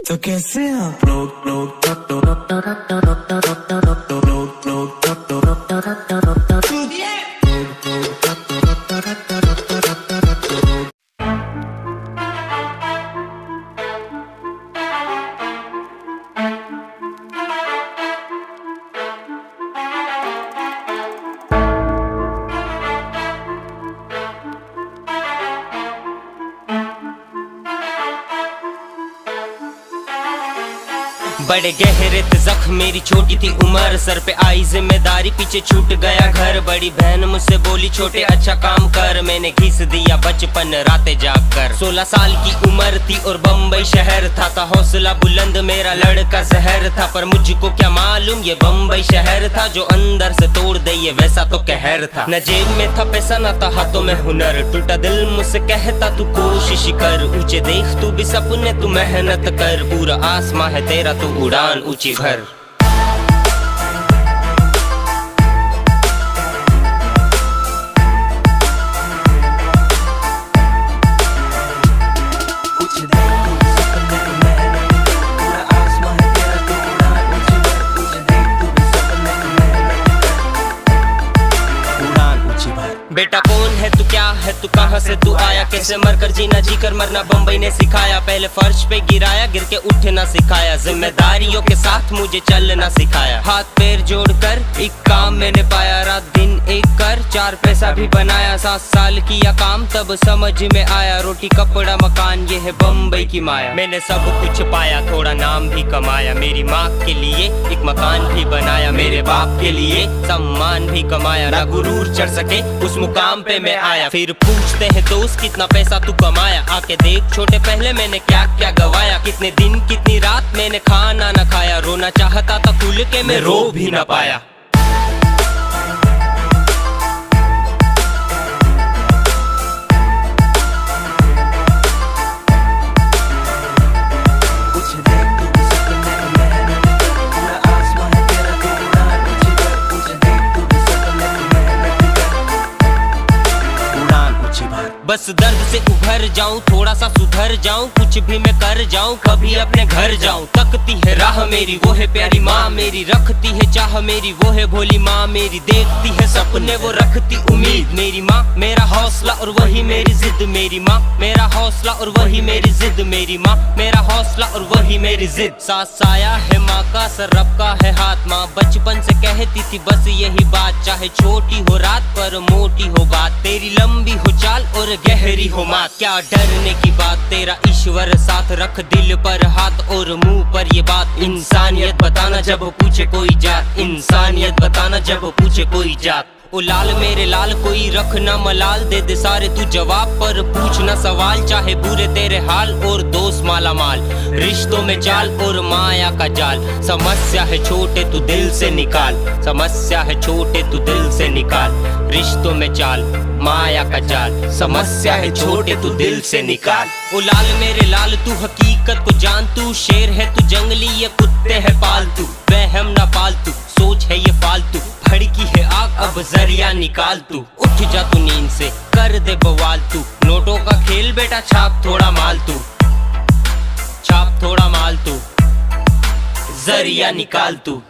तो कैसे आप बड़े गहरे थे जख्म, मेरी छोटी थी उम्र, सर पे आई जिम्मेदारी, पीछे छूट गया घर। बड़ी बहन मुझसे बोली छोटे अच्छा काम कर, मैंने घिस दिया बचपन रातें जाग कर। 16 साल की उम्र थी और बम्बई शहर था हौसला बुलंद मेरा लड़का जहर था। पर मुझको क्या मालूम ये बम्बई शहर था, जो अंदर से तोड़ दे ये वैसा तो कहर था। न जेब में था पैसा न था हाथों में हुनर, टूटा दिल मुझसे कहता तू कोशिश कर। ऊंचे देख तू भी सपने, तू मेहनत कर, पूरा आसमां है तेरा तू उड़ान ऊंची भर। बेटा कौन है तू, क्या है तू, कहाँ से तू आया, कैसे मरकर जीना जीकर मरना बम्बई ने सिखाया। पहले फर्श पे गिराया, गिर के उठना सिखाया, जिम्मेदारियों के साथ मुझे चलना सिखाया। हाथ पैर जोड़कर एक काम मैंने पाया, रात दिन एक कर 4 पैसा भी बनाया। 7 साल किया काम तब समझ में आया, रोटी कपड़ा मकान ये है बम्बई की माया। मैंने सब कुछ पाया, थोड़ा नाम भी कमाया, मेरी माँ के लिए एक मकान भी बनाया, मेरे बाप के लिए सम्मान भी कमाया। ना गुरूर चढ़ सके उस मुकाम पे मैं आया। फिर पूछते हैं दोस्त कितना पैसा तू कमाया, आके देख छोटे पहले मैंने क्या क्या गवाया। कितने दिन कितनी रात मैंने खाना न खाया, रोना चाहता था खुल के मैं रो भी न पाया। बस दर्द से उभर जाऊं, थोड़ा सा सुधर जाऊं, कुछ भी मैं कर जाऊं, कभी अपने घर जाऊं। तकती है राह मेरी वो है प्यारी माँ मेरी, रखती है चाह मेरी वो है भोली माँ मेरी, देखती है सपने वो रखती उम्मीद मेरी माँ। मेरा हौसला और वही मेरी जिद मेरी माँ, मेरा हौसला और वही मेरी जिद मेरी माँ, मेरा हौसला और वही मेरी जिद। साथ साया है माँ का, सर रब का है हाथ, माँ बचपन से कहती थी बस यही बात, चाहे छोटी हो रात पर मोटी हो बात, तेरी लंबी हो चाल और गहरी हो माँ। क्या डरने की बात, तेरा ईश्वर साथ, रख दिल पर हाथ और मुंह पर ये बात। इंसानियत बताना जब पूछे कोई जात, इंसानियत बताना जब पूछे कोई जात। ओ लाल मेरे लाल कोई रखना मलाल, दे दे सारे तू जवाब पर पूछना सवाल। चाहे बुरे तेरे हाल और दोस्त माला माल, रिश्तों में चाल और माया का जाल। समस्या है छोटे तू दिल से निकाल, समस्या है छोटे तू दिल से निकाल, रिश्तों में चाल माया का जाल। समस्या है छोटे तू दिल से निकाल। ओ लाल मेरे लाल तू हकीकत को जान, तू शेर है तू जंगली ये कुत्ते है पालतू, वहम ना पालतू सोच है ये फालतू। भड़की है आग अब जरिया निकाल तू, उठ जा तू नींद से कर दे बवाल तू। नोटों का खेल बेटा छाप थोड़ा माल तू, छाप थोड़ा माल तू, जरिया निकाल तू।